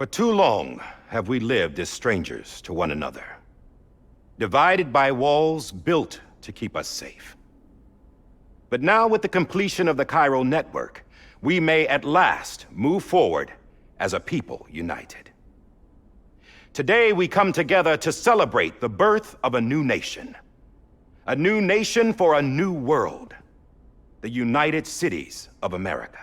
For too long have we lived as strangers to one another, divided by walls built to keep us safe. But now, with the completion of the Chiral network, we may at last move forward as a people united. Today, we come together to celebrate the birth of a new nation. A new nation for a new world. The United Cities of America.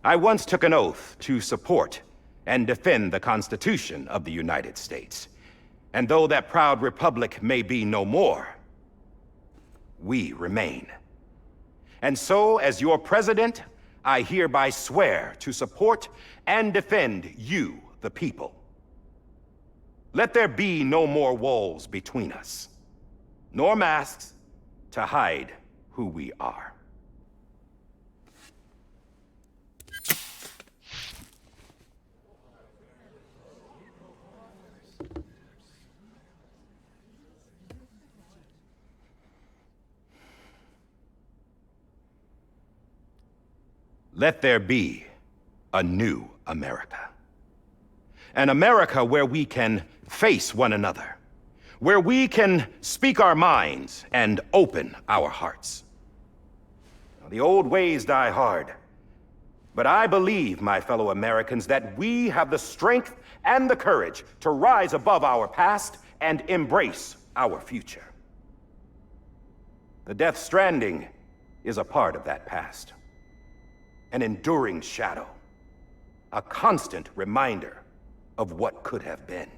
I once took an oath to support and defend the Constitution of the United States. And though that proud republic may be no more, we remain. And so, as your president, I hereby swear to support and defend you, the people. Let there be no more walls between us, nor masks to hide who we are. Let there be a new America. An America where we can face one another, where we can speak our minds and open our hearts. The old ways die hard, but I believe, my fellow Americans, that we have the strength and the courage to rise above our past and embrace our future. The Death Stranding is a part of that past. An enduring shadow, a constant reminder of what could have been.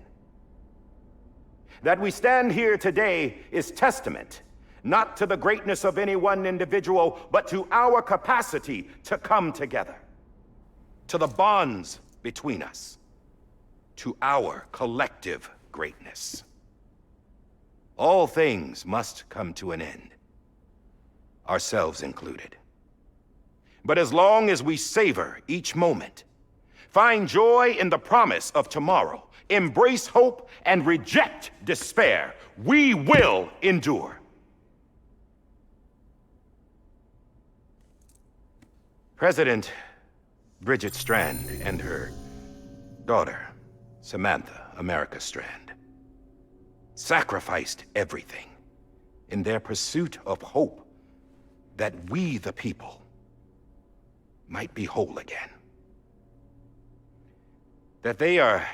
That we stand here today is testament, not to the greatness of any one individual, but to our capacity to come together, to the bonds between us, to our collective greatness. All things must come to an end, ourselves included. But as long as we savor each moment, find joy in the promise of tomorrow, embrace hope, and reject despair, we will endure. President Bridget Strand and her daughter, Samantha America Strand, sacrificed everything in their pursuit of hope that we, the people, might be whole again. That they are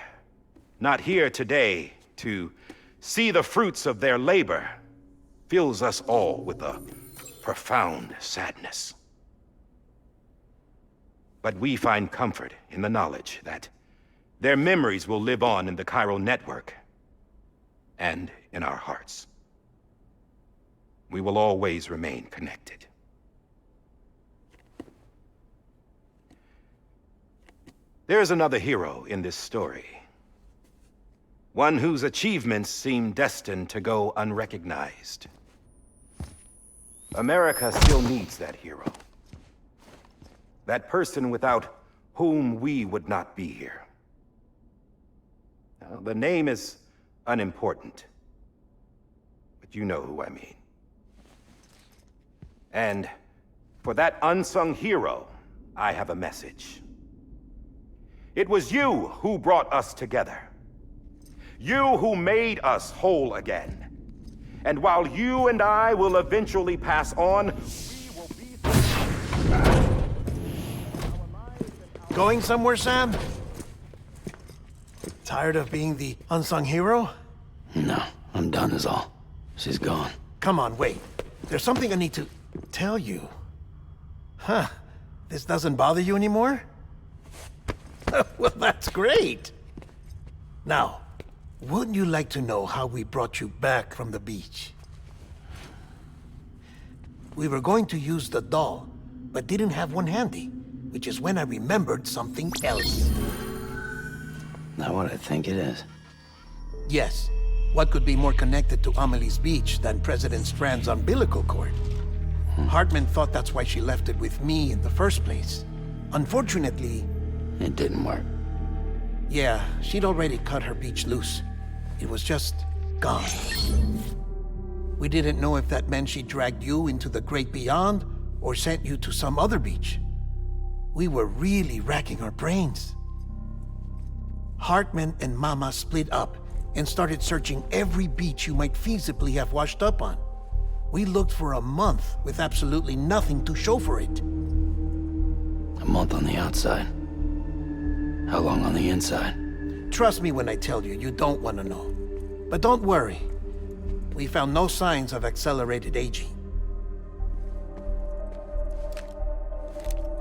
not here today to see the fruits of their labor fills us all with a profound sadness. But we find comfort in the knowledge that their memories will live on in the Chiral network and in our hearts. We will always remain connected. There is another hero in this story. One whose achievements seem destined to go unrecognized. America still needs that hero. That person without whom we would not be here. Now, the name is unimportant, but you know who I mean. And for that unsung hero, I have a message. It was you who brought us together. You who made us whole again. And while you and I will eventually pass on, we will be... Going somewhere, Sam? Tired of being the unsung hero? No, I'm done is all. She's gone. Come on, wait. There's something I need to tell you. Huh. This doesn't bother you anymore? Well, that's great. Now, wouldn't you like to know how we brought you back from the beach? We were going to use the doll, but didn't have one handy, which is when I remembered something else. Not what I think it is. Yes. What could be more connected to Amelie's beach than President Strand's umbilical cord? Hartman thought that's why she left it with me in the first place. Unfortunately... It didn't work. Yeah, she'd already cut her beach loose. It was just gone. We didn't know if that meant she dragged you into the great beyond or sent you to some other beach. We were really racking our brains. Hartman and Mama split up and started searching every beach you might feasibly have washed up on. We looked for a month with absolutely nothing to show for it. A month on the outside. How long on the inside? Trust me when I tell you, you don't want to know. But don't worry. We found no signs of accelerated aging.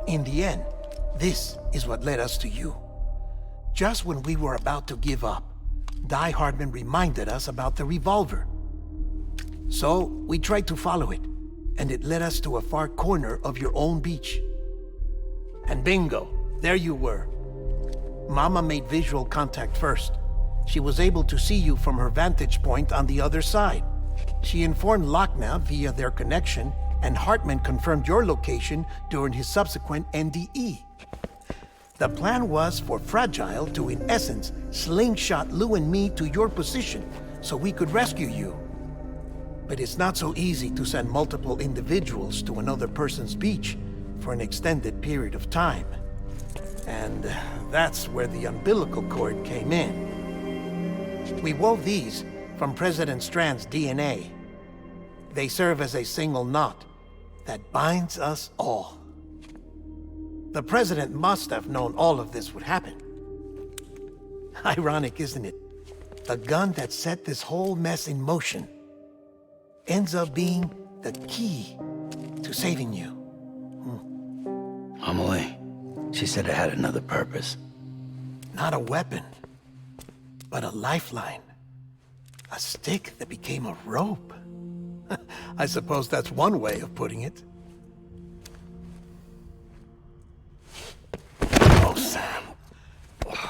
In the end, this is what led us to you. Just when we were about to give up, Die Hardman reminded us about the revolver. So, we tried to follow it, and it led us to a far corner of your own beach. And bingo, there you were. Mama made visual contact first. She was able to see you from her vantage point on the other side. She informed Lochner via their connection, and Hartman confirmed your location during his subsequent NDE. The plan was for Fragile to, in essence, slingshot Lou and me to your position so we could rescue you. But it's not so easy to send multiple individuals to another person's beach for an extended period of time. And that's where the umbilical cord came in. We wove these from President Strand's DNA. They serve as a single knot that binds us all. The President must have known all of this would happen. Ironic, isn't it? The gun that set this whole mess in motion ends up being the key to saving you. Amelie, she said it had another purpose. Not a weapon, but a lifeline. A stick that became a rope. I suppose that's one way of putting it. Oh, Sam.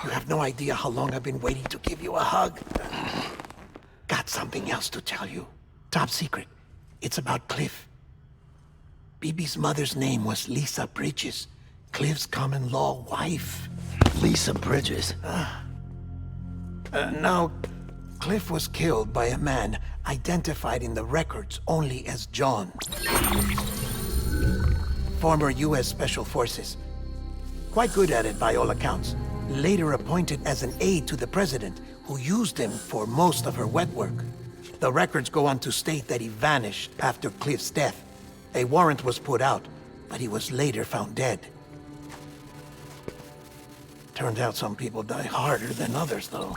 You have no idea how long I've been waiting to give you a hug. Got something else to tell you. Top secret. It's about Cliff. BB's mother's name was Lisa Bridges, Cliff's common-law wife. Lisa Bridges? Now, Cliff was killed by a man identified in the records only as John. Former U.S. Special Forces. Quite good at it by all accounts. Later appointed as an aide to the president, who used him for most of her wet work. The records go on to state that he vanished after Cliff's death. A warrant was put out, but he was later found dead. Turned out some people die harder than others, though.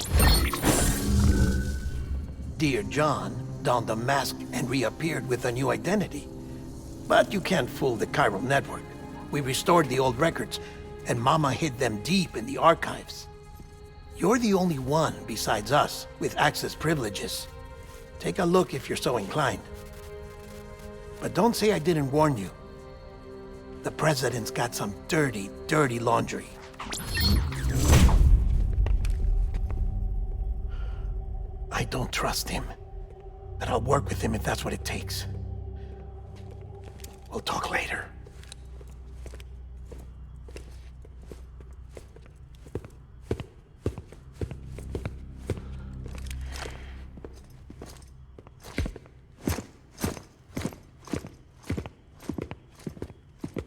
Dear John donned a mask and reappeared with a new identity. But you can't fool the chiral network. We restored the old records, and Mama hid them deep in the archives. You're the only one besides us with access privileges. Take a look if you're so inclined. But don't say I didn't warn you. The President's got some dirty, dirty laundry. I don't trust him, but I'll work with him if that's what it takes. We'll talk later.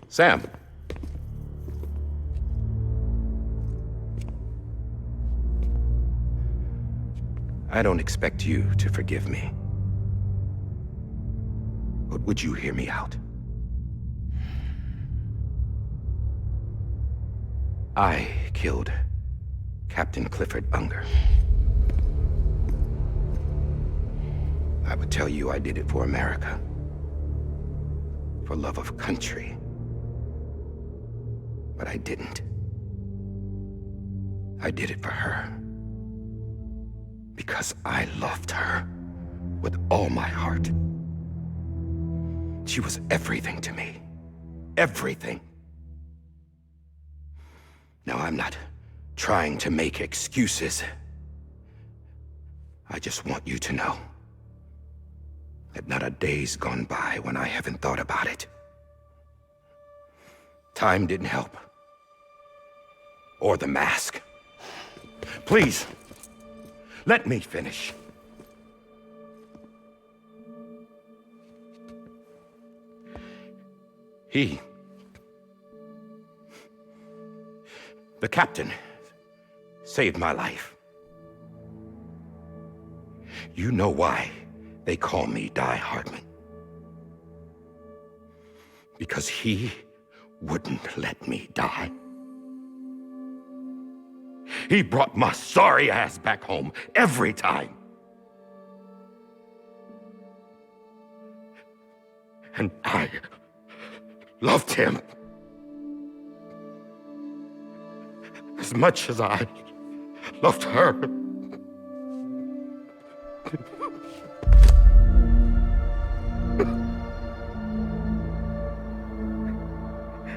Sam. I don't expect you to forgive me. But would you hear me out? I killed Captain Clifford Unger. I would tell you I did it for America. For love of country. But I didn't. I did it for her. Because I loved her with all my heart. She was everything to me. Everything. Now, I'm not trying to make excuses. I just want you to know that not a day's gone by when I haven't thought about it. Time didn't help. Or the mask. Please, let me finish. The captain, saved my life. You know why they call me Die Hardman. Because he wouldn't let me die. He brought my sorry ass back home every time. And I loved him as much as I loved her.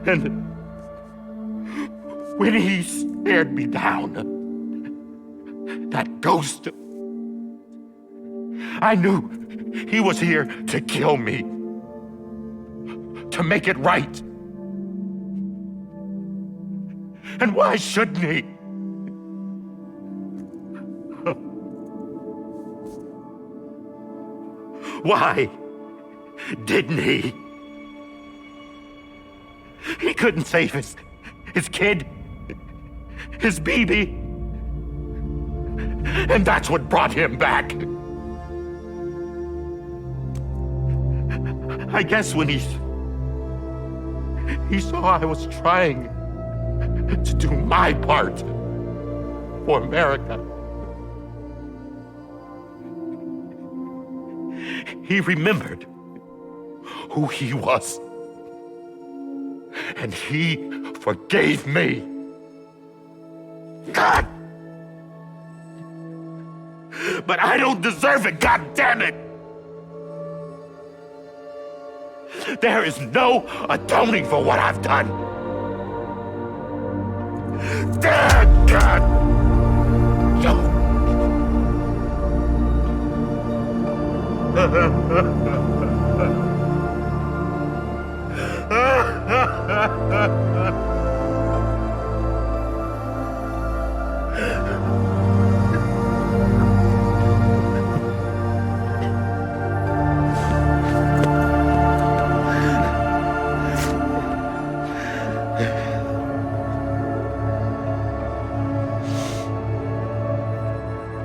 And when he stared me down, that ghost, I knew he was here to kill me, to make it right. And why shouldn't he? Why didn't he? He couldn't save his kid, his baby. And that's what brought him back. I guess when he saw I was trying to do my part for America, he remembered who he was. And he forgave me. God! But I don't deserve it, God damn it! There is no atoning for what I've done. Damn, God!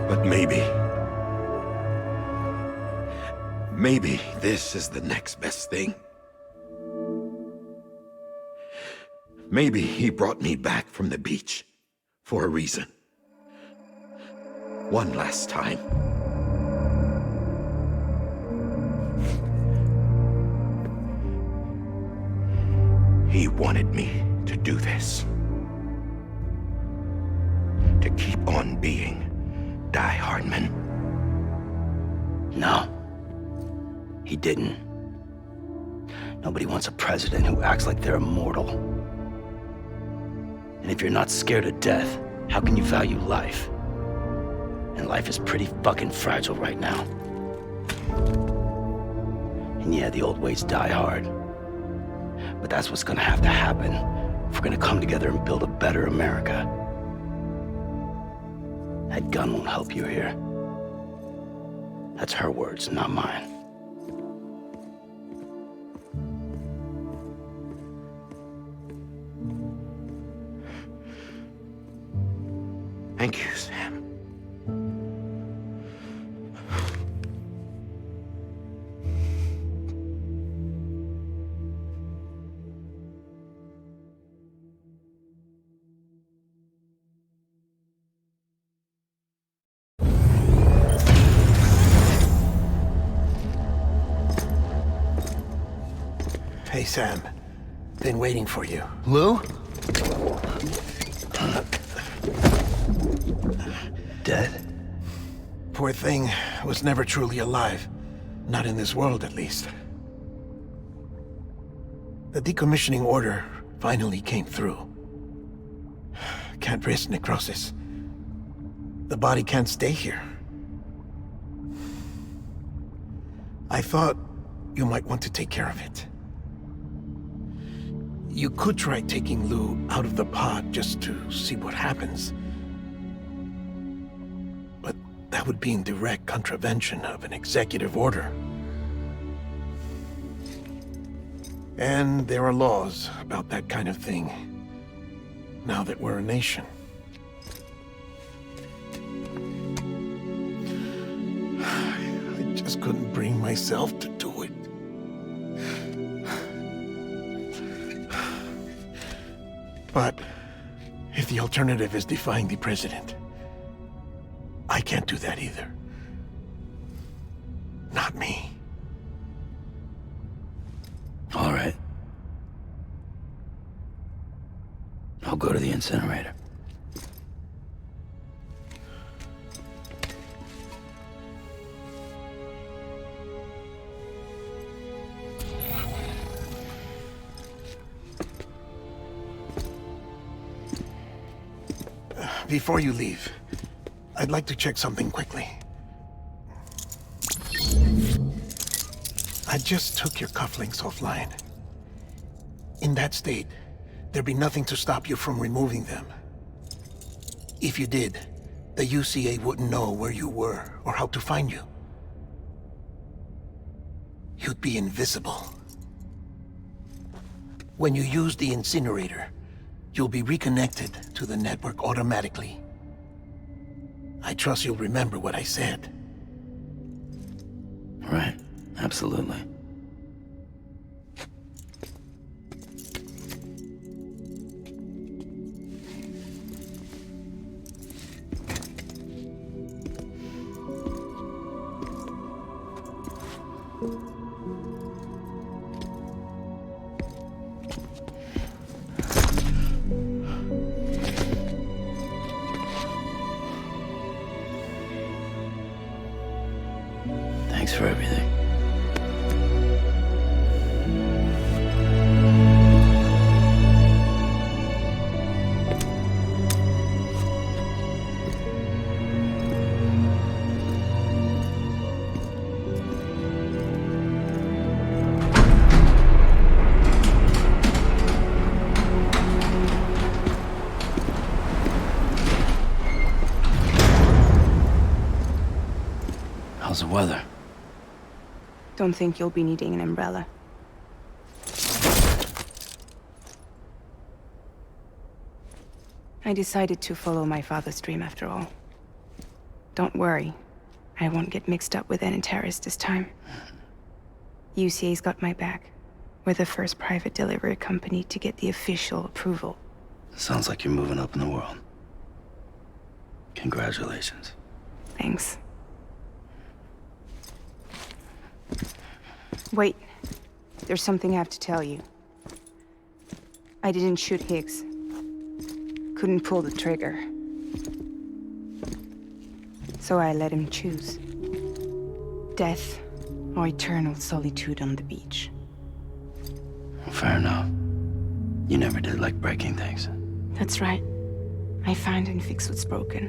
But maybe this is the next best thing. Maybe he brought me back from the beach for a reason. One last time. He wanted me to do this. To keep on being Die Hardman. No. He didn't. Nobody wants a president who acts like they're immortal. And if you're not scared of death, how can you value life? And life is pretty fucking fragile right now. And yeah, the old ways die hard. But that's what's gonna have to happen if we're gonna come together and build a better America. That gun won't help you here. That's her words, not mine. Thank you, Sam. Hey, Sam. Been waiting for you. Lou? Dead? Poor thing was never truly alive. Not in this world, at least. The decommissioning order finally came through. Can't risk necrosis. The body can't stay here. I thought you might want to take care of it. You could try taking Lou out of the pod just to see what happens. But that would be in direct contravention of an executive order. And there are laws about that kind of thing, now that we're a nation. just couldn't bring myself to do it. But if the alternative is defying the president, I can't do that either. Not me. All right. I'll go to the incinerator. Before you leave, I'd like to check something quickly. I just took your cufflinks offline. In that state, there'd be nothing to stop you from removing them. If you did, the UCA wouldn't know where you were or how to find you. You'd be invisible. When you use the incinerator, you'll be reconnected to the network automatically. I trust you'll remember what I said. Right. Absolutely. Thanks for everything. How's the weather? Don't think you'll be needing an umbrella. I decided to follow my father's dream after all. Don't worry, I won't get mixed up with any terrorists this time. UCA's got my back. We're the first private delivery company to get the official approval. Sounds like you're moving up in the world. Congratulations. Thanks. Wait, there's something I have to tell you. I didn't shoot Higgs. Couldn't pull the trigger. So I let him choose. Death or eternal solitude on the beach. Fair enough. You never did like breaking things. That's right. I find and fix what's broken.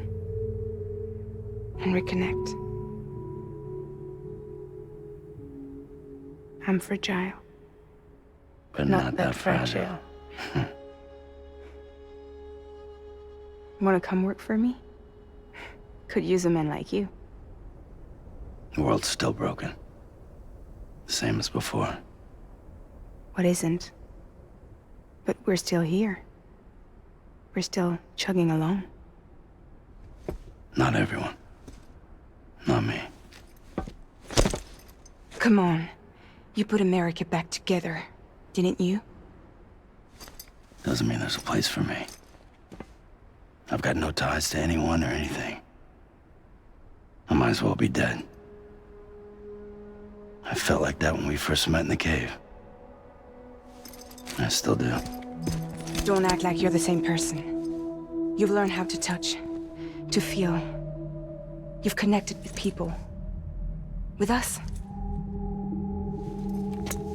And reconnect. I'm fragile. But not that fragile. Wanna come work for me? Could use a man like you. The world's still broken. The same as before. What isn't? But we're still here. We're still chugging along. Not everyone. Not me. Come on. You put America back together, didn't you? Doesn't mean there's a place for me. I've got no ties to anyone or anything. I might as well be dead. I felt like that when we first met in the cave. I still do. Don't act like you're the same person. You've learned how to touch, to feel. You've connected with people. With us.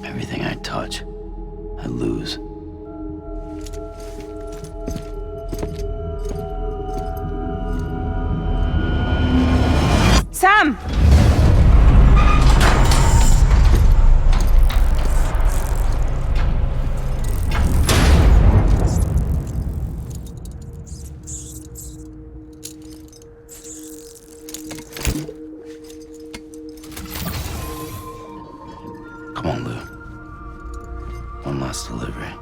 Everything I touch, I lose. Sam! Come on, Lou. One last delivery.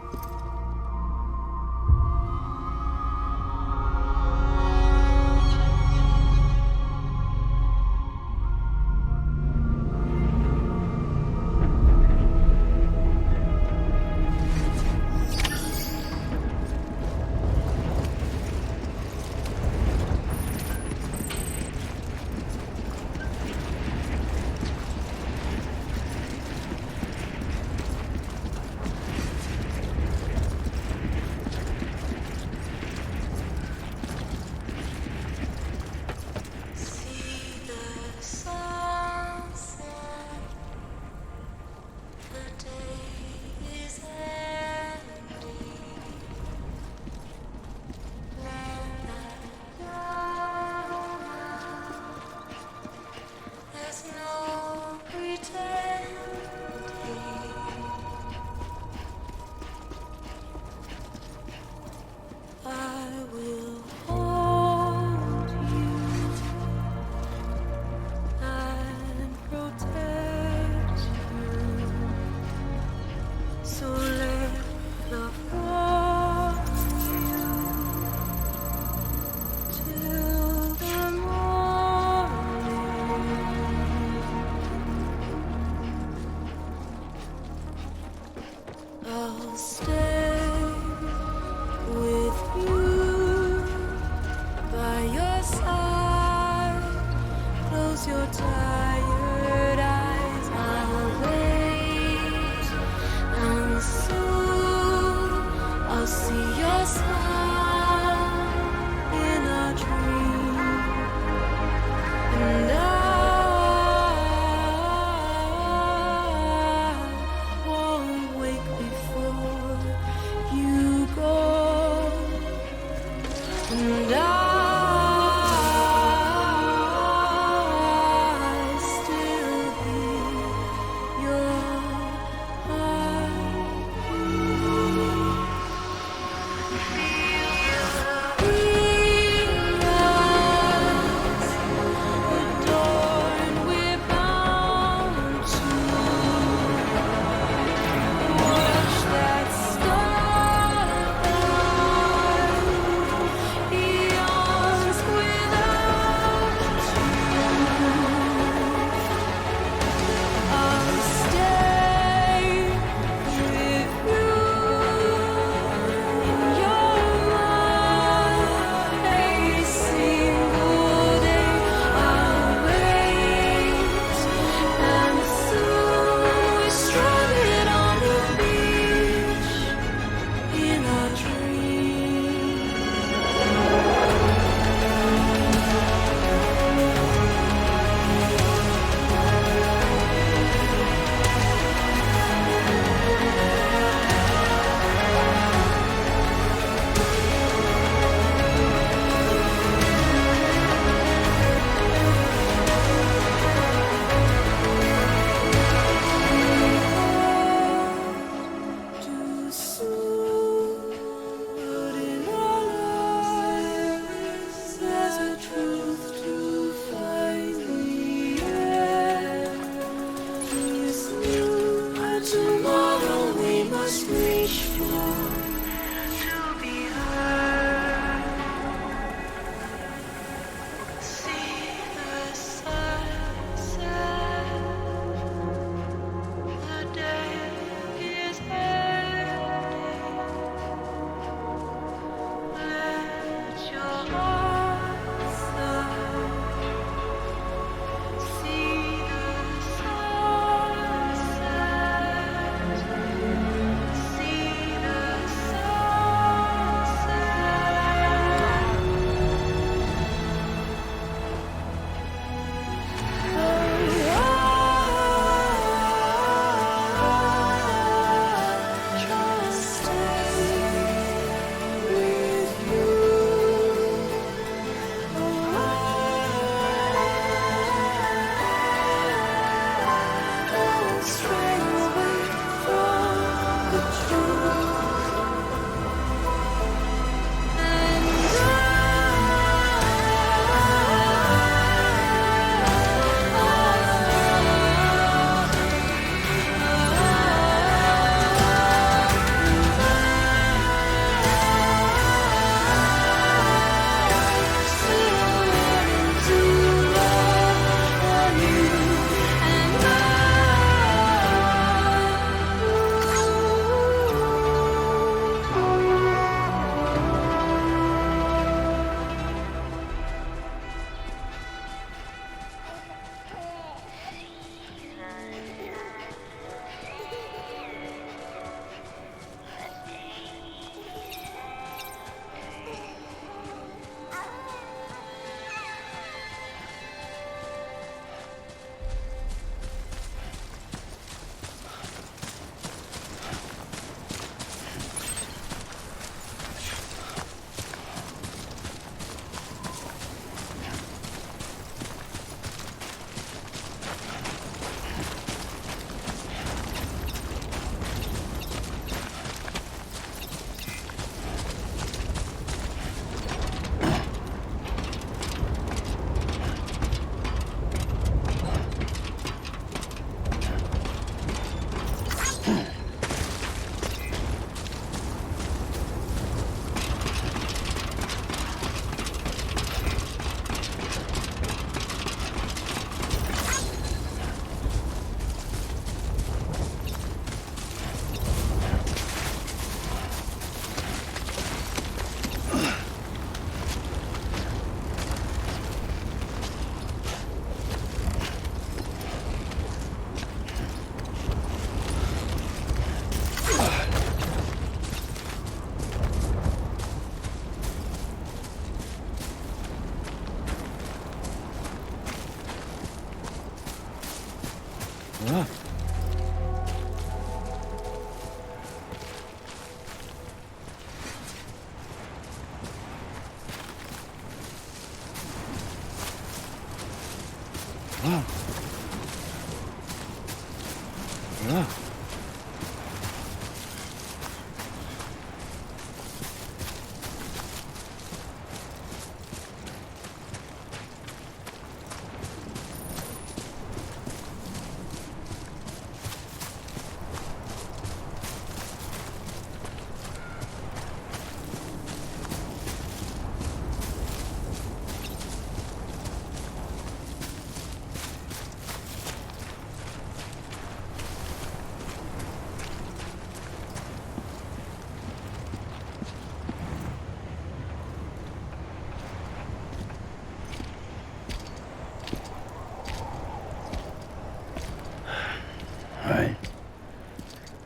All right.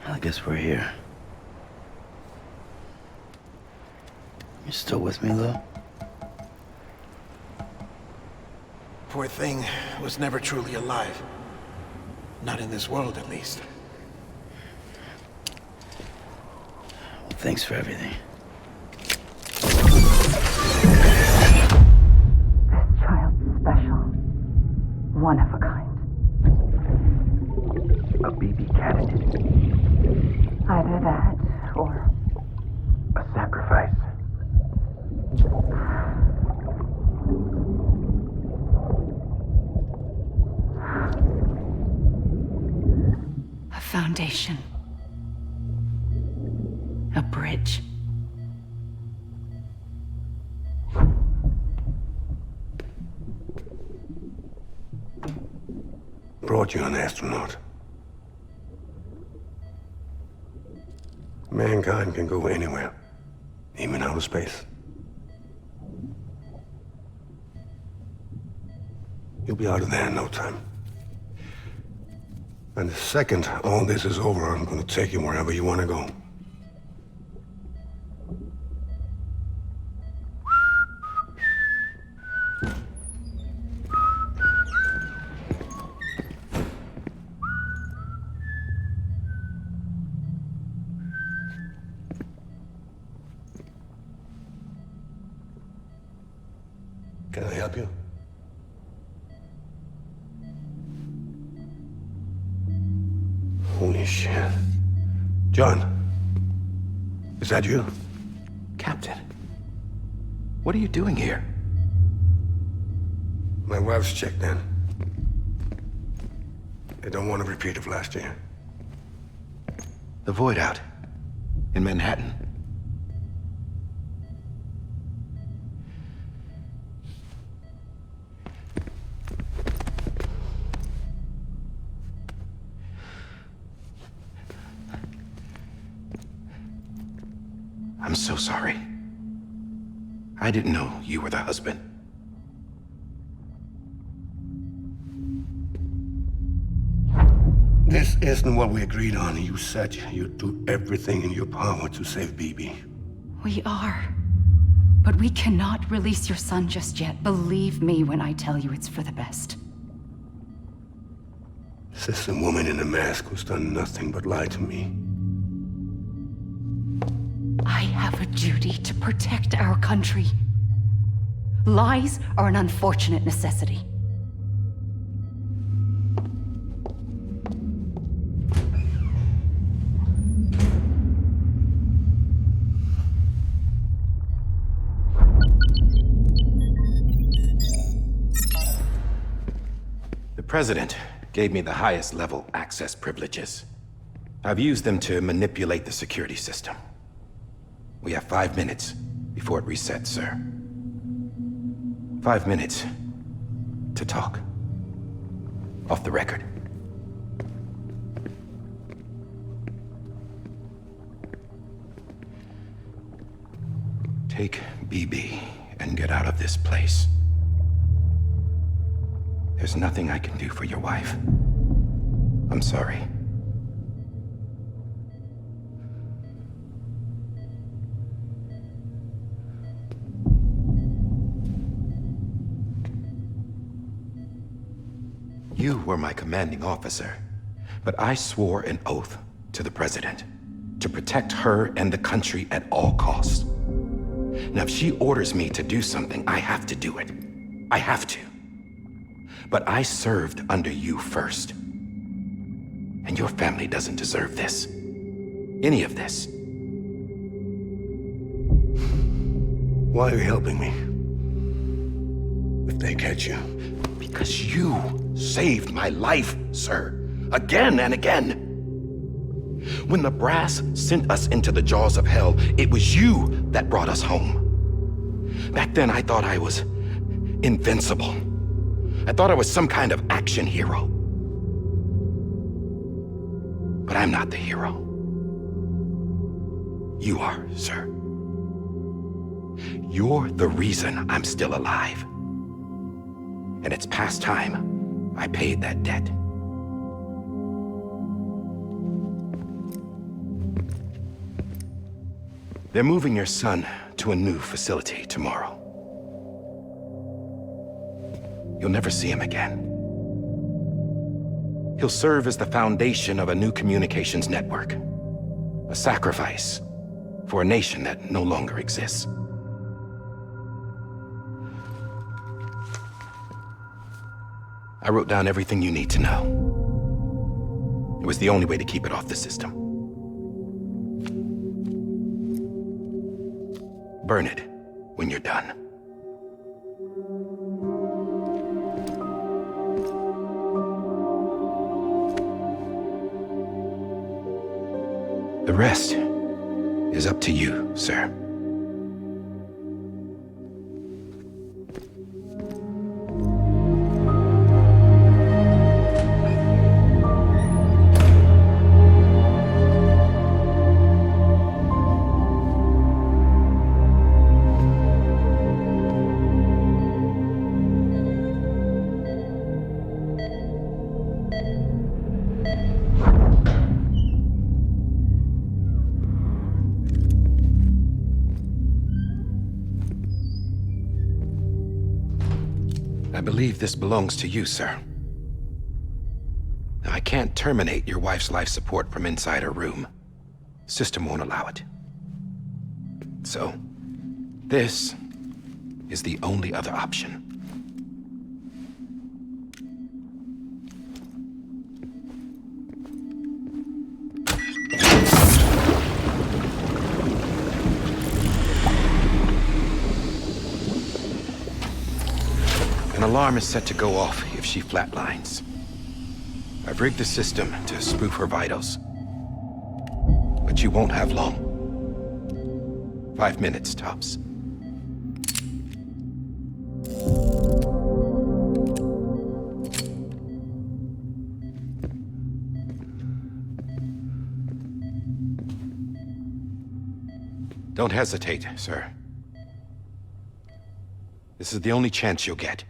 I guess we're here. You still with me, Lil? Poor thing was never truly alive. Not in this world, at least. Well, thanks for everything. This child's special. One of a kind. A BB candidate. Either that, or A sacrifice. a foundation. A bridge. Brought you an astronaut. Mankind can go anywhere, even outer space. You'll be out of there in no time. And the second all this is over, I'm gonna take you wherever you wanna go. Can I help you? Holy shit. John, is that you? Captain, what are you doing here? My wife's checked in. They don't want a repeat of last year. The Void out in Manhattan. I'm so sorry. I didn't know you were the husband. This isn't what we agreed on. You said you'd do everything in your power to save BB. We are. But we cannot release your son just yet. Believe me when I tell you it's for the best. This is a woman in a mask who's done nothing but lie to me. I have a duty to protect our country. Lies are an unfortunate necessity. The President gave me the highest level access privileges. I've used them to manipulate the security system. We have 5 minutes before it resets, sir. 5 minutes to talk. Off the record. Take BB and get out of this place. There's nothing I can do for your wife. I'm sorry. You were my commanding officer. But I swore an oath to the president to protect her and the country at all costs. Now, if she orders me to do something, I have to do it. I have to. But I served under you first. And your family doesn't deserve this. Any of this. Why are you helping me? If they catch you. Because you saved my life, sir. Again and again. When the brass sent us into the jaws of hell, it was you that brought us home. Back then, I thought I was invincible. I thought I was some kind of action hero. But I'm not the hero. You are, sir. You're the reason I'm still alive. And it's past time I paid that debt. They're moving your son to a new facility tomorrow. You'll never see him again. He'll serve as the foundation of a new communications network. A sacrifice for a nation that no longer exists. I wrote down everything you need to know. It was the only way to keep it off the system. Burn it when you're done. The rest is up to you, sir. I believe this belongs to you, sir. Now, I can't terminate your wife's life support from inside her room. System won't allow it. So, this is the only other option. An alarm is set to go off if she flatlines. I've rigged the system to spoof her vitals. But you won't have long. 5 minutes, tops. Don't hesitate, sir. This is the only chance you'll get.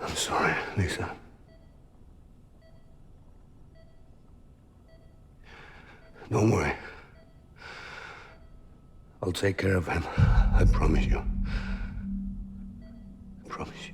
I'm sorry, Lisa. Don't worry. I'll take care of him. I promise you. I promise you.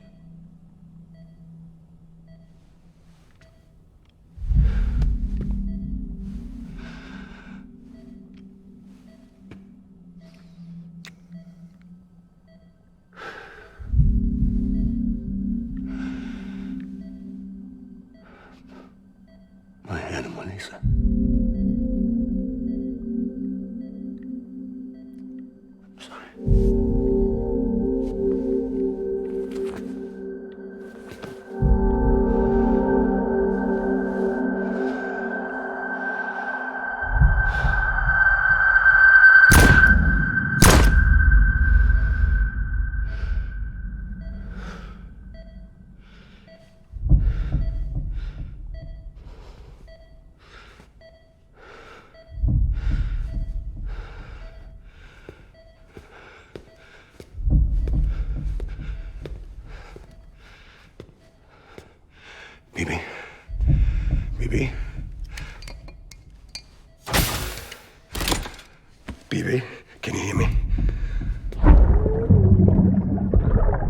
Pibe, can you hear me?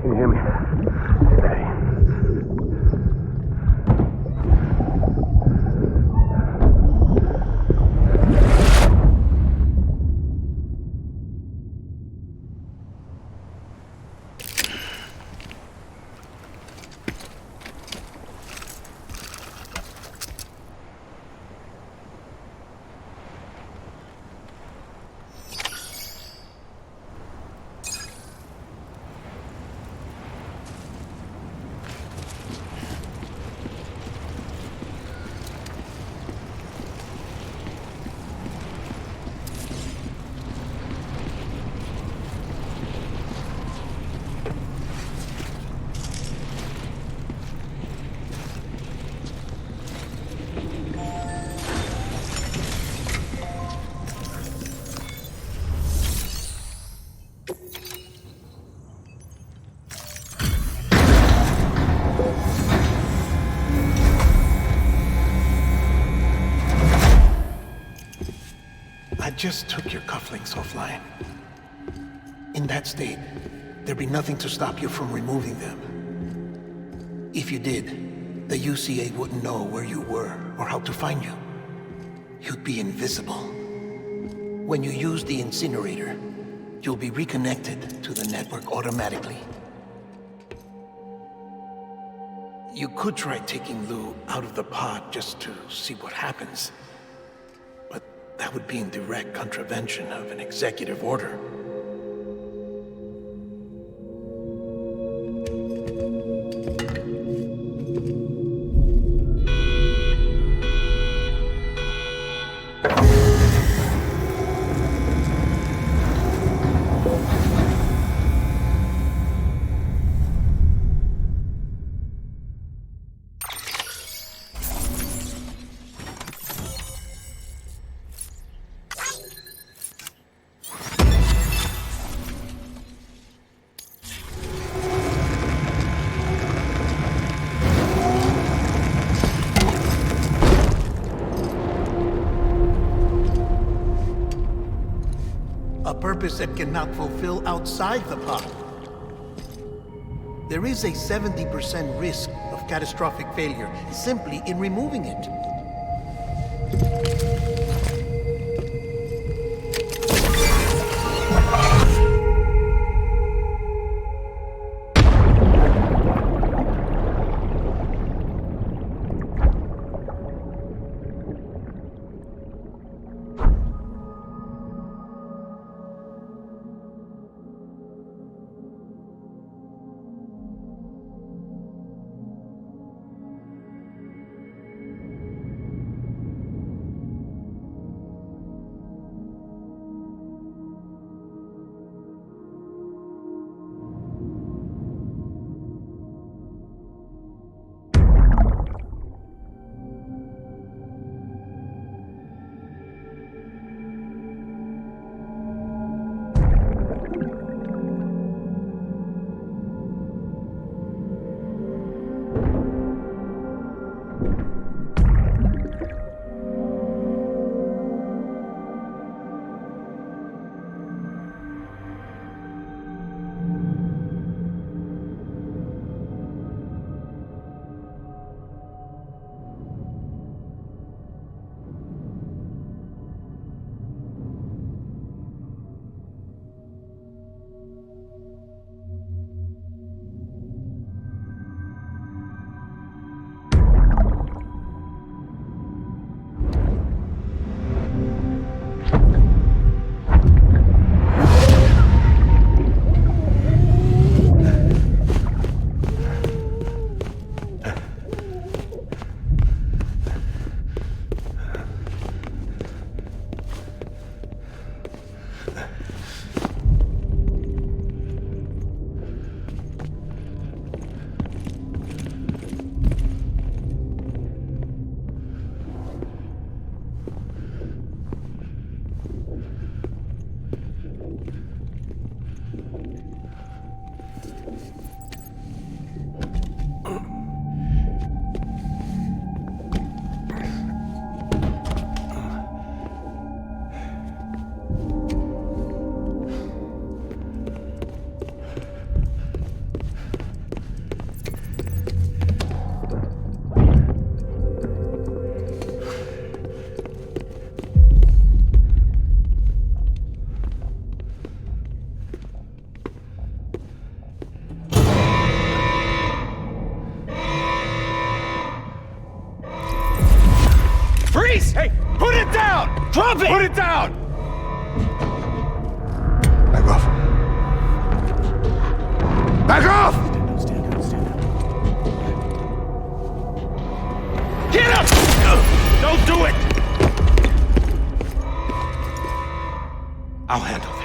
Can you hear me? Steady. I just took your cufflinks offline. In that state, there'd be nothing to stop you from removing them. If you did, the UCA wouldn't know where you were or how to find you. You'd be invisible. When you use the incinerator, you'll be reconnected to the network automatically. You could try taking Lou out of the pod just to see what happens. But that would be in direct contravention of an executive order. A purpose that cannot fulfill outside the pod. There is a 70% risk of catastrophic failure simply in removing it. Drop it! Put it down! Back off. Back off! Stand down, stand down. Get up! Don't do it! I'll handle this.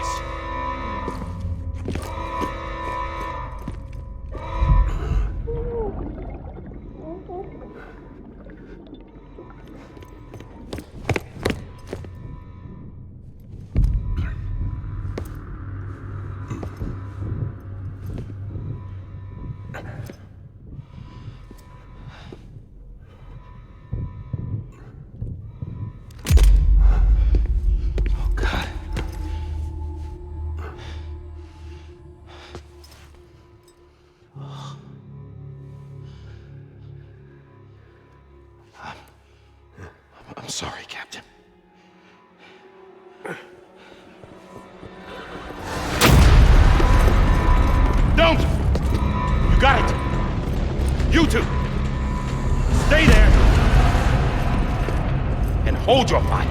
I'm sorry, Captain. Don't! You got it! You two! Stay there! And hold your fire!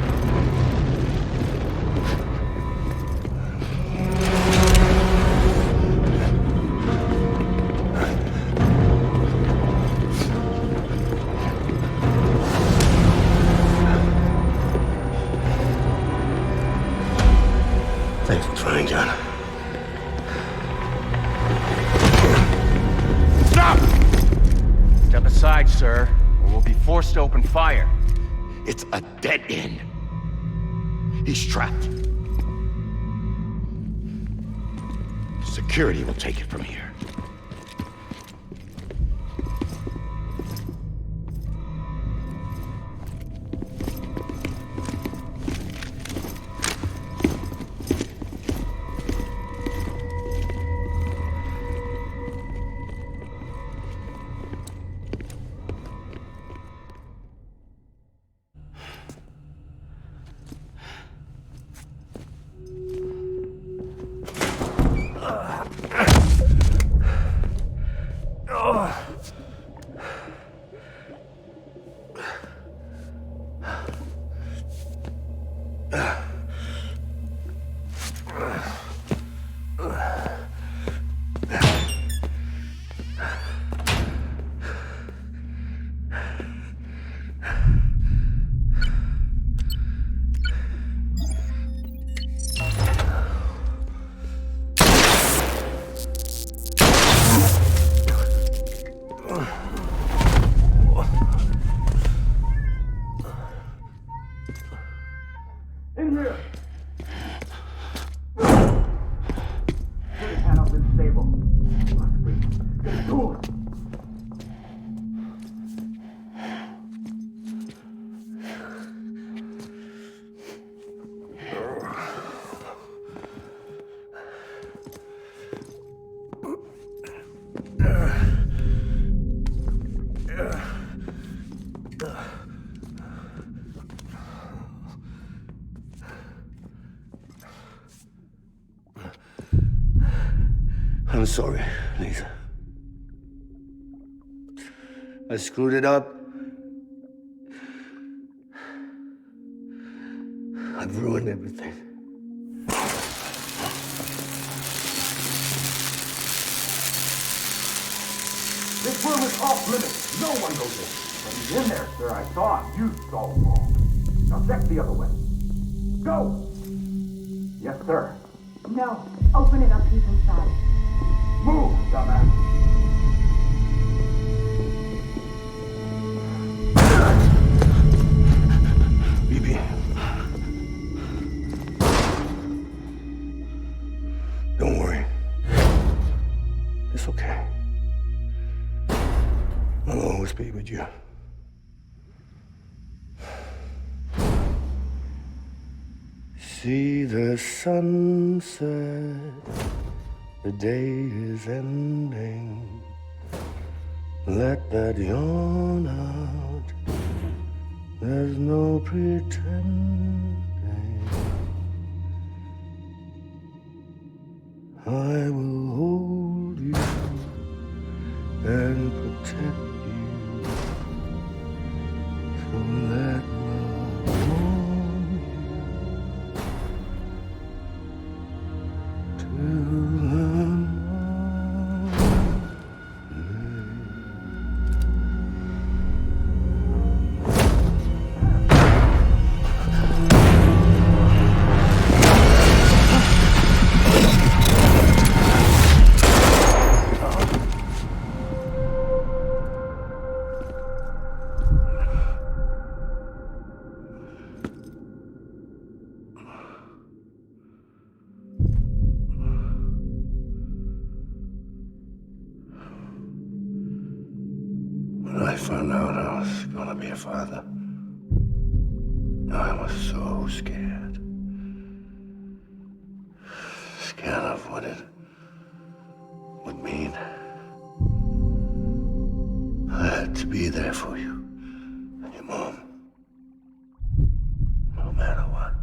Thanks for trying, John. Stop! Step aside, sir, or we'll be forced to open fire. It's a dead end. He's trapped. Security will take it from here. I'm sorry, Lisa. I screwed it up. I've ruined everything. This room is off limits. No one goes in. But he's in there, sir. I saw him. You saw him all. Now check the other way. Go! Yes, sir. No. Open it up. He's inside. Move, dumbass. BB. Don't worry. It's okay. I'll always be with you. See the sunset. The day is ending. Let that yawn out. There's no pretending. I will hold you and protect you. So let love warm you. When I found out I was gonna be a father, I was so scared. Scared of what it would mean. I had to be there for you and your mom, no matter what.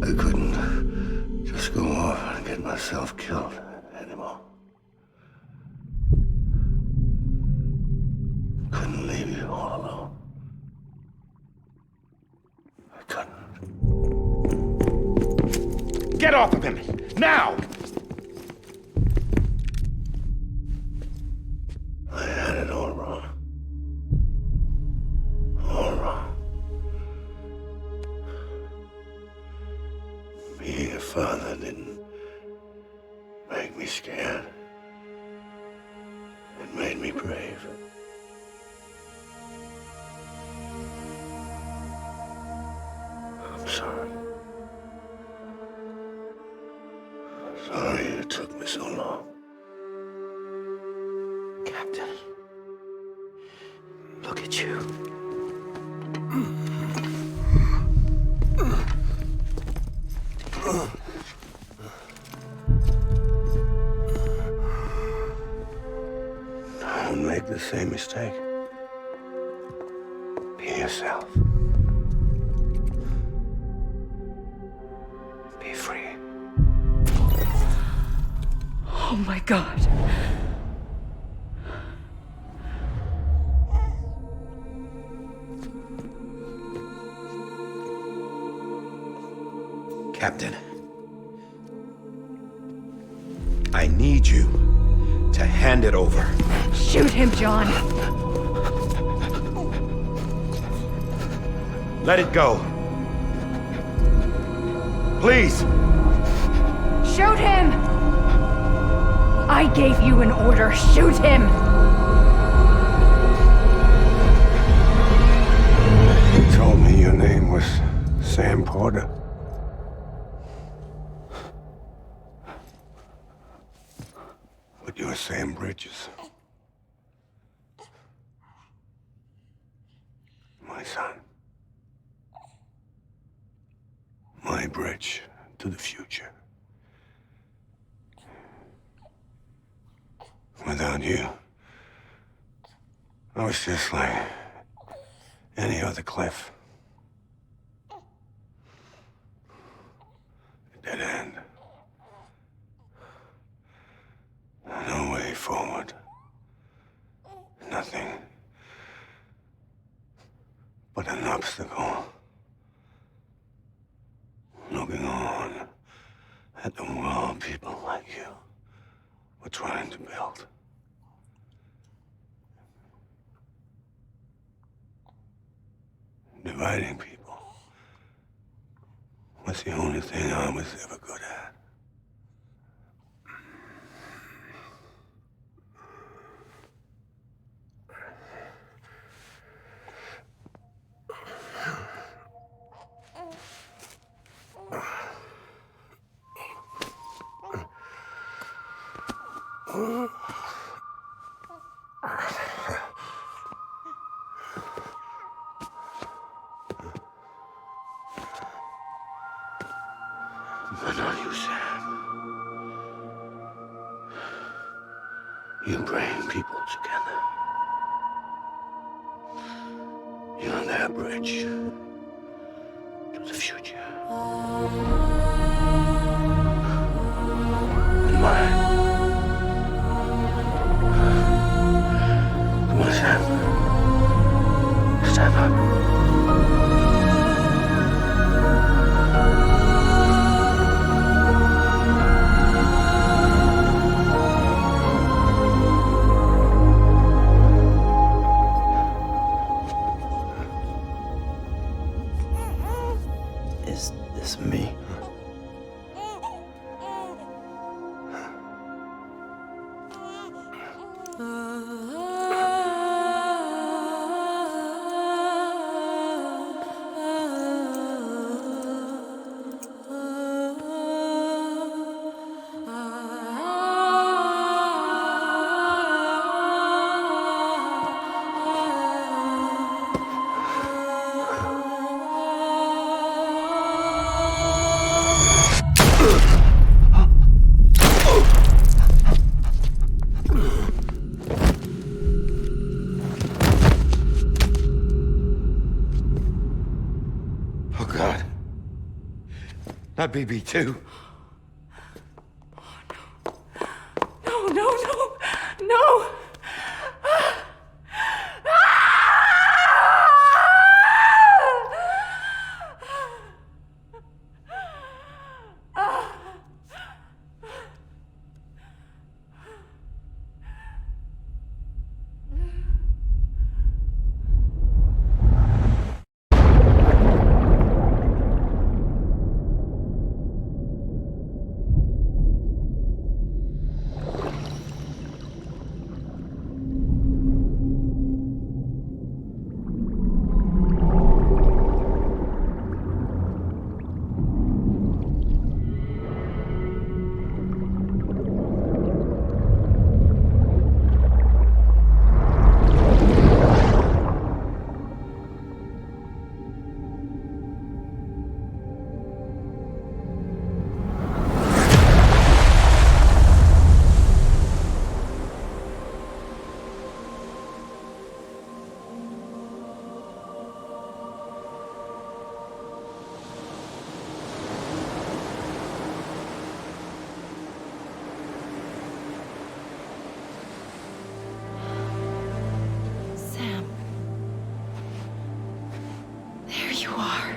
I couldn't just go off and get myself killed anymore. Couldn't leave you all alone. I couldn't. Get off of him! Now! I had it all wrong. All wrong. Being a father didn't make me scared. It made me brave. I'm sorry. Sorry it took me so long. Captain, look at you. Don't make the same mistake. Be yourself. Be free. Oh my God. Captain, I need you to hand it over. Shoot him, John. Let it go. Please. Shoot him! I gave you an order. Shoot him! You told me your name was Sam Porter. But you're Sam Bridges. My son. My bridge to the future. Without you, I was just like any other Cliff. A dead end. No way forward. Nothing but an obstacle. Looking on at the world people like you were trying to build. Dividing people was the only thing I was ever good at. But not you, Sam. You bring people together. You're their bridge to the future. And mine. Come on, Sam. Stand up. It's me. Oh, God. Not BB2. No, no, no, no! Sam. There you are.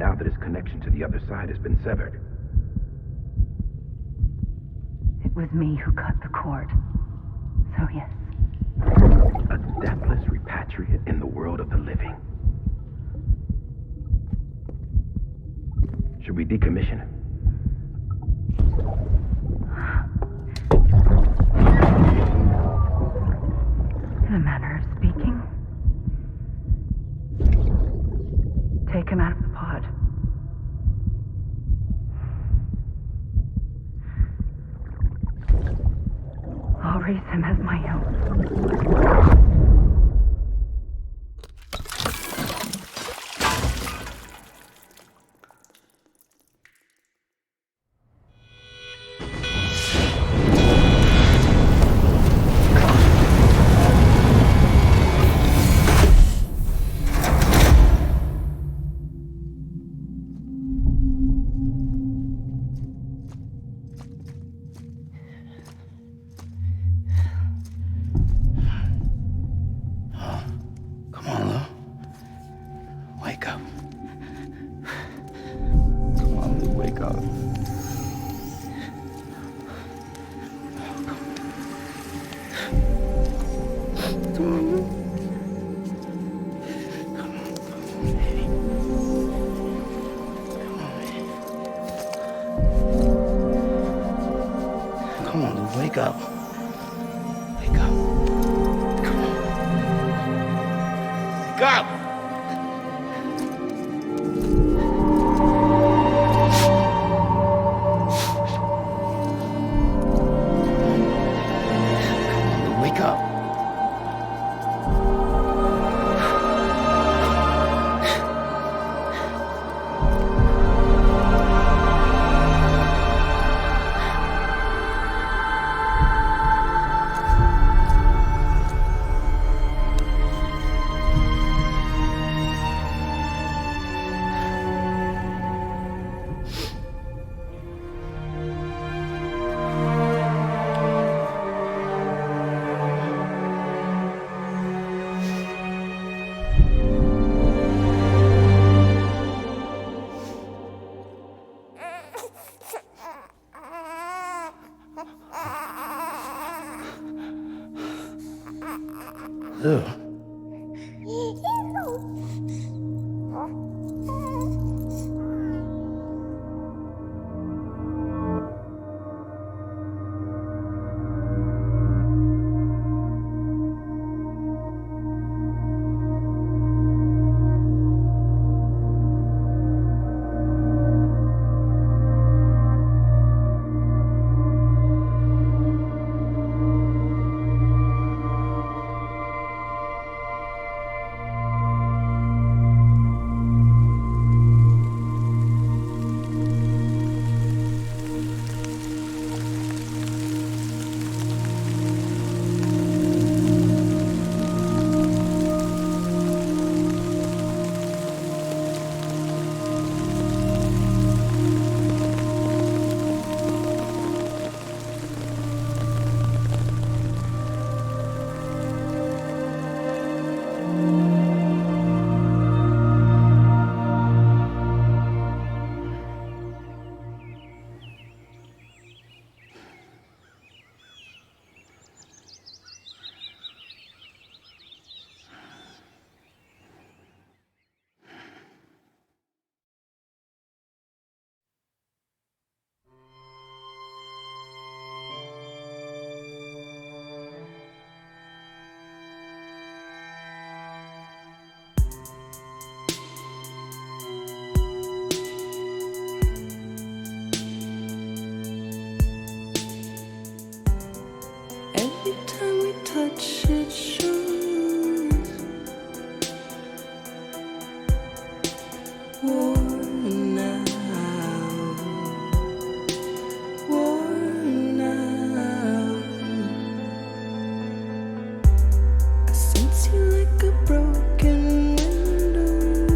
now that his connection to the other side has been severed. It was me who cut the cord. So yes. A deathless repatriate in the world of the living. Should we decommission him? In a manner of speaking. Take him out of the pod. I'll raise him as my own. Come on, Lou, wake up. Wake up. Come on. Wake up! Come on, Lou, wake up. Lou. Every time we touch it shows. Worn out, worn out. I sense you like a broken window.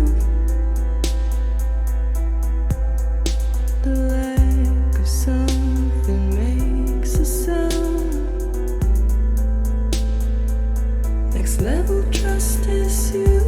The lack of something makes a sound. Next level trust is you.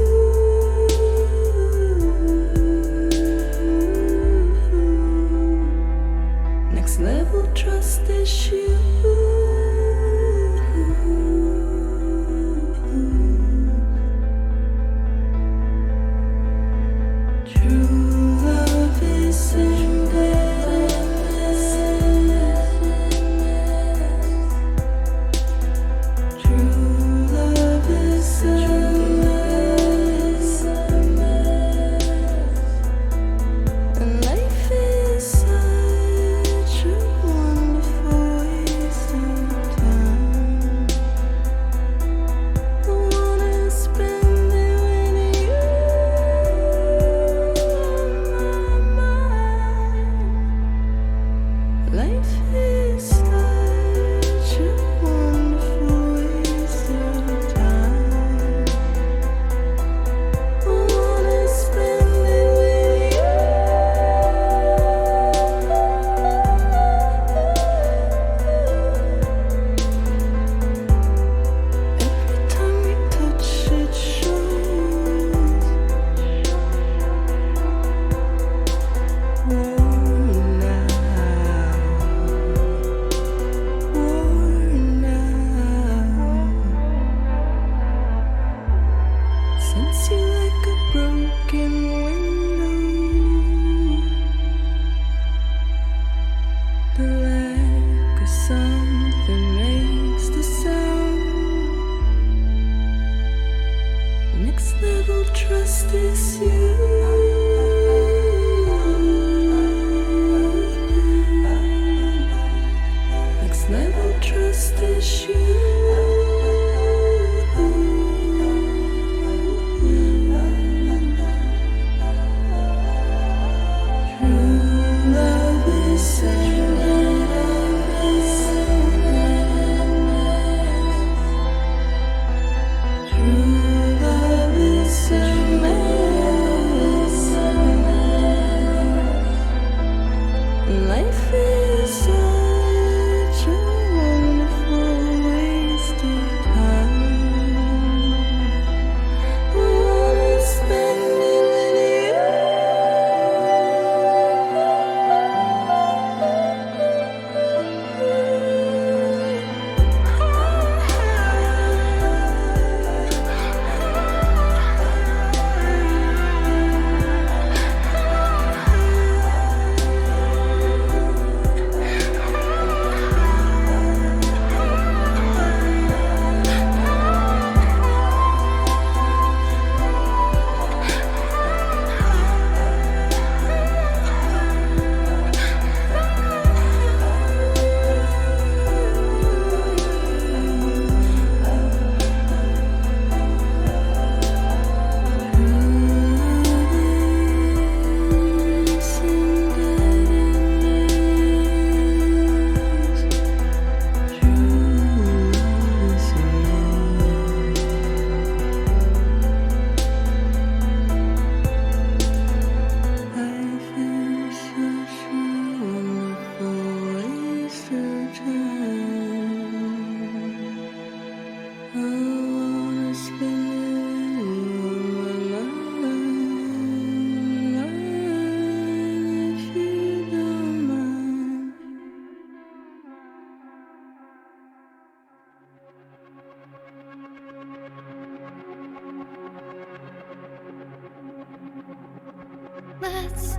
Let's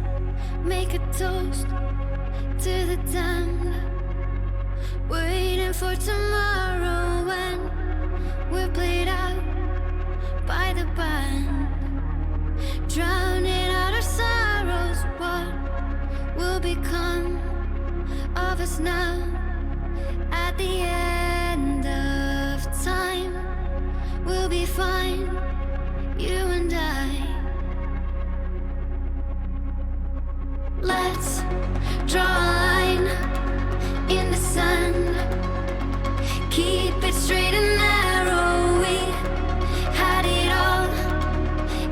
make a toast to the damned, waiting for tomorrow when we're played out by the band, drowning out our sorrows. What will become of us now at the end of time? We'll be fine, you and I. Let's draw a line in the sand, keep it straight and narrow. We had it all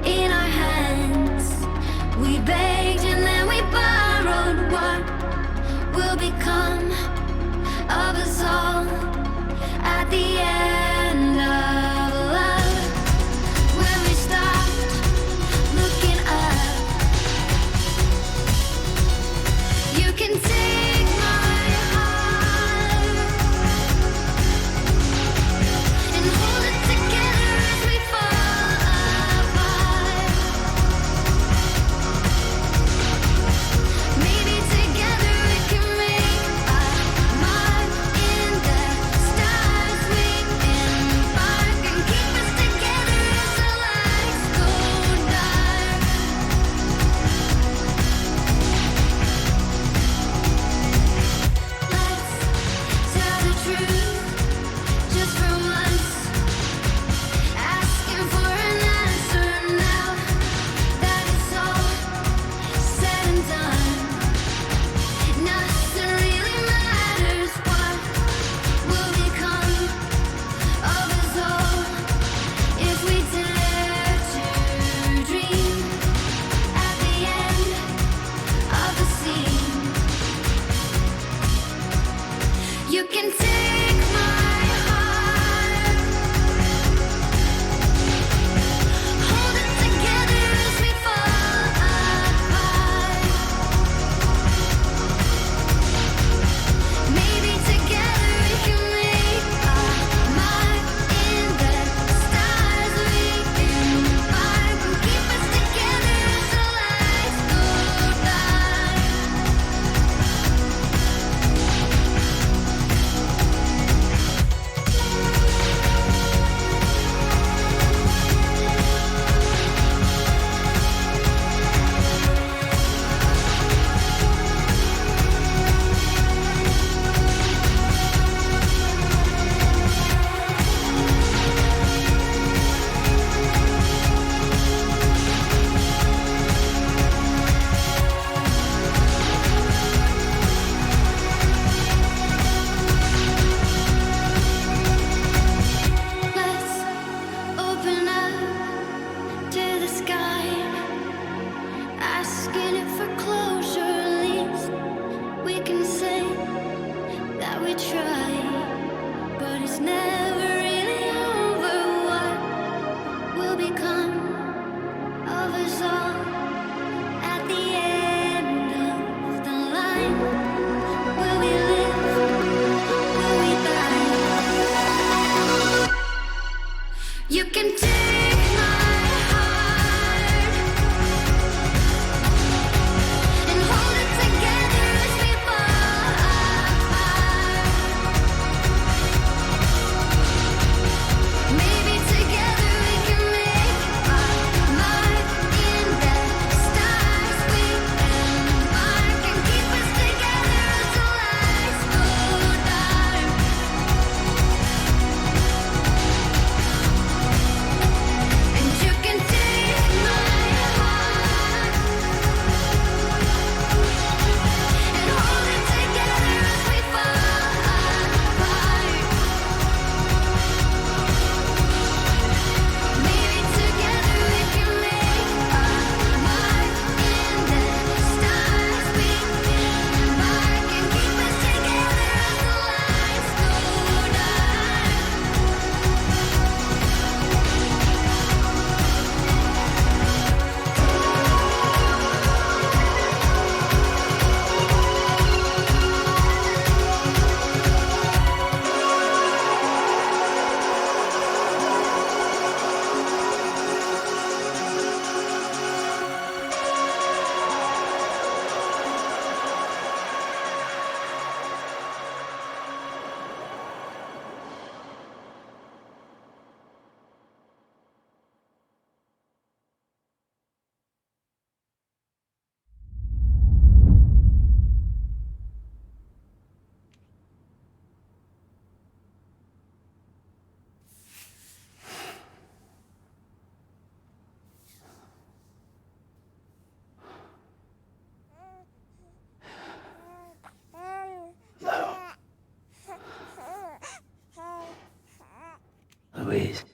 in our hands. We begged and then we borrowed. What will become of us all at the end of love? When we stopped looking up, you can take my heart and hold it together as we fall apart. asking it for closure, at least we can say that we tried, but it's never really over. What will become of us all at the end of the line? Will we live? Will we die? You can take my heart and hold it together as we fall apart. Maybe together we can make our mark in the stars. We embark and keep us together until lights go dark. And you can take my heart and hold it together as we fall apart. Maybe together we can make our mark in the stars. We embark and keep us together until lights go dark. Louise.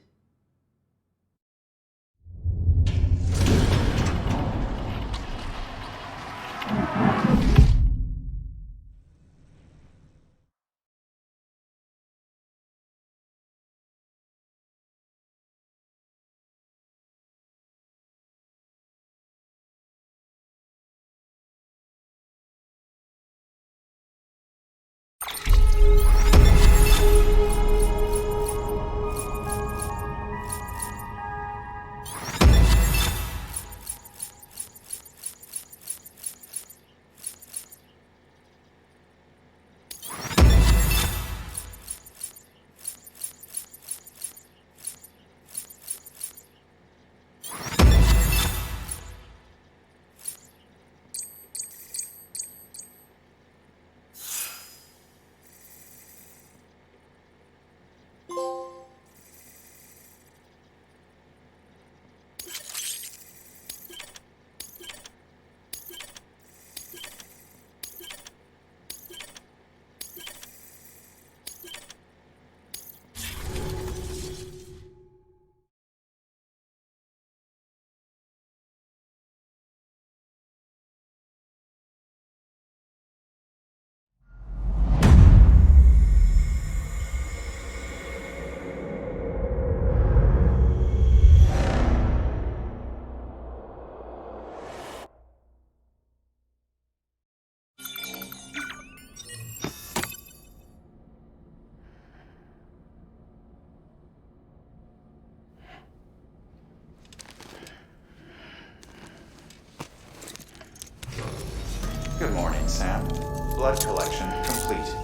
Good morning, Sam. Blood collection complete.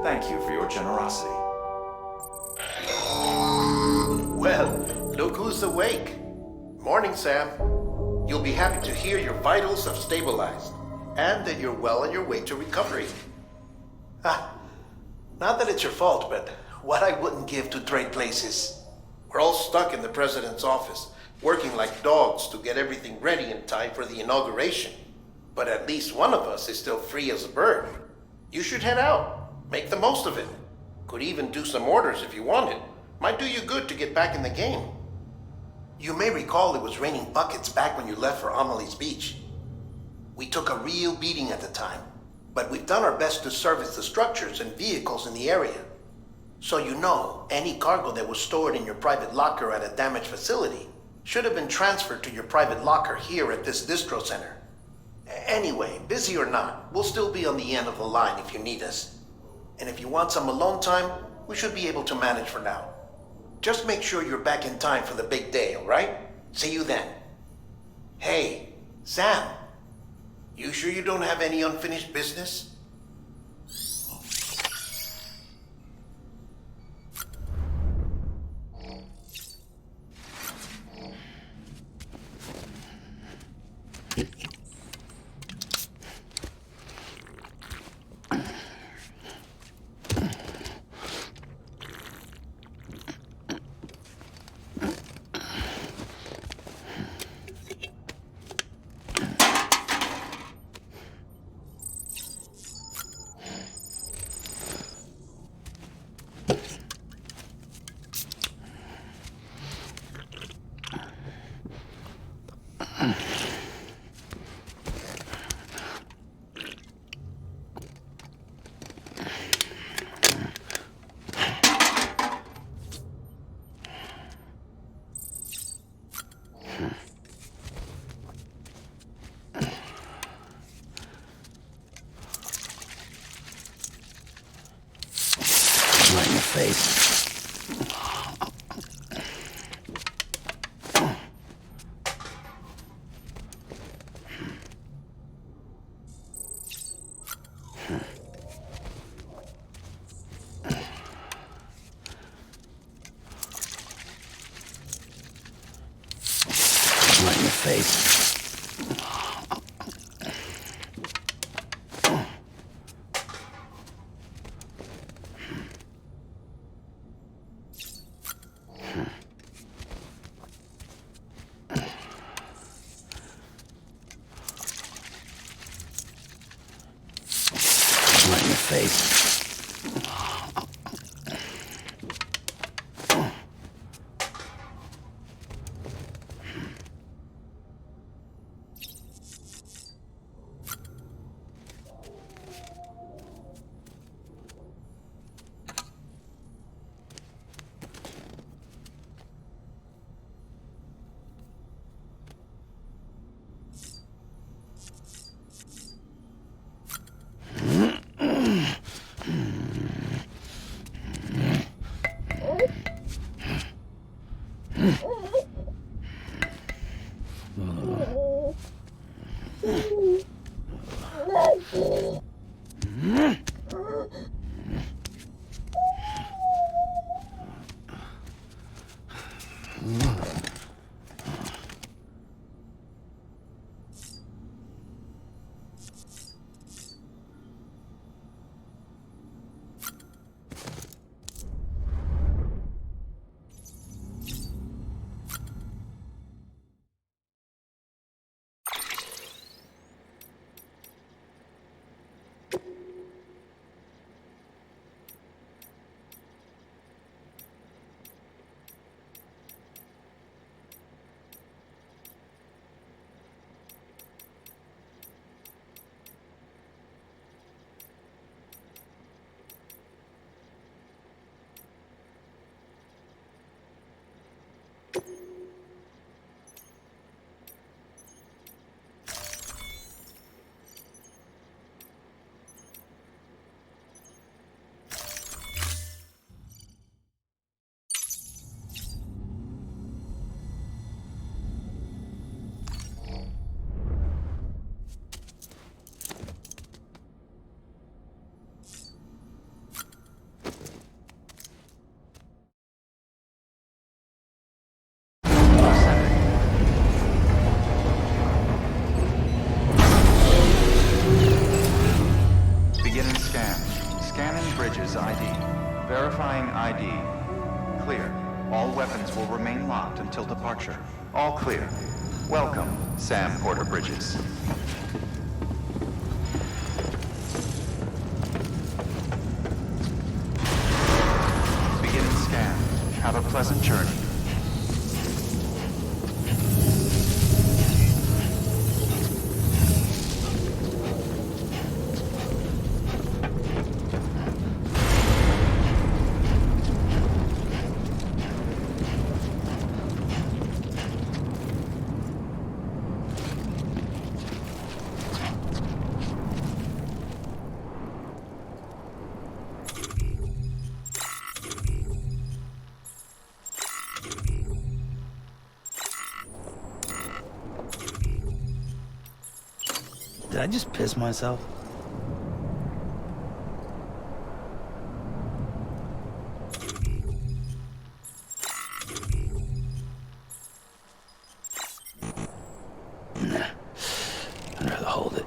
Thank you for your generosity. Well, look who's awake. Morning, Sam. You'll be happy to hear your vitals have stabilized, and that you're well on your way to recovery. Not that it's your fault, but what I wouldn't give to trade places. We're all stuck in the president's office, working like dogs to get everything ready in time for the inauguration. But at least one of us is still free as a bird. You should head out. Make the most of it. Could even do some orders if you wanted. Might do you good to get back in the game. You may recall it was raining buckets back when you left for Amelie's Beach. We took a real beating at the time, but we've done our best to service the structures and vehicles in the area. So you know, any cargo that was stored in your private locker at a damaged facility should have been transferred to your private locker here at this distro center. Anyway, busy or not, we'll still be on the end of the line if you need us. And if you want some alone time, we should be able to manage for now. Just make sure you're back in time for the big day, alright? See you then. Hey, Sam. You sure you don't have any unfinished business? Right in the face. Right in the face. Right in the face. Verifying ID. Clear. All weapons will remain locked until departure. All clear. Welcome, Sam Porter Bridges. Beginning scan. Have a pleasant journey. Did I just piss myself? Nah. I'd rather hold it.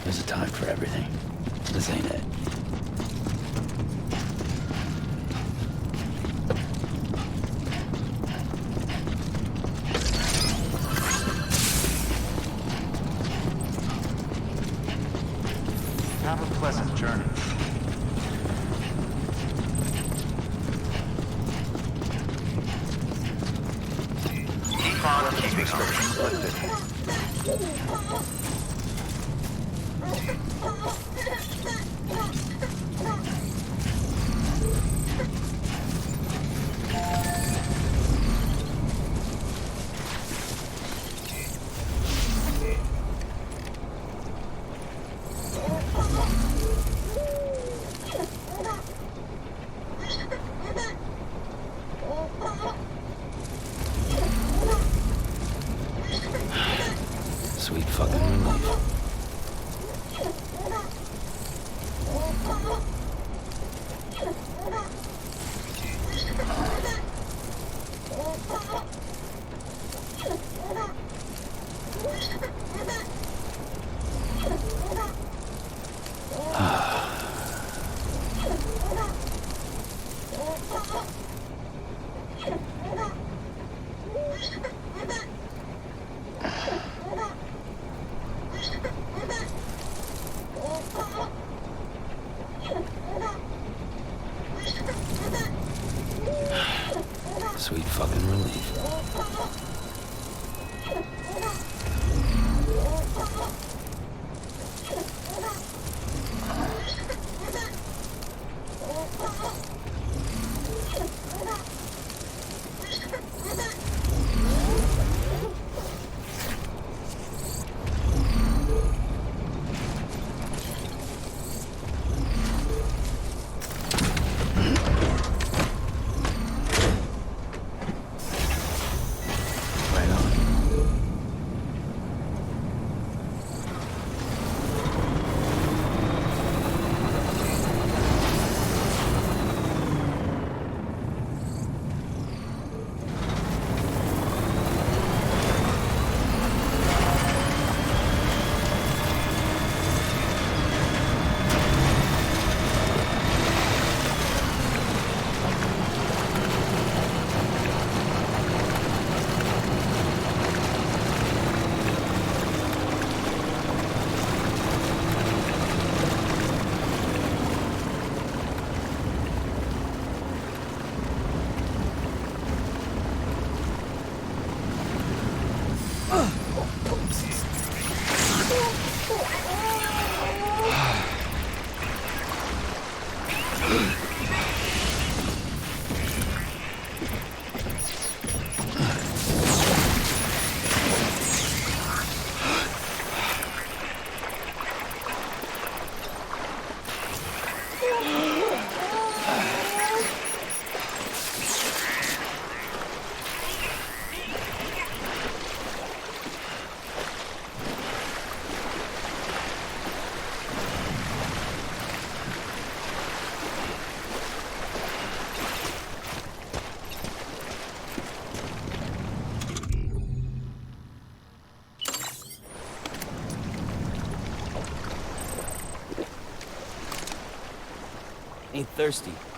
There's a time for everything. This ain't it. Have a pleasant journey. Font keeping restrictions lifted. Sweet fucking relief. Sweet fucking relief. Ain't thirsty.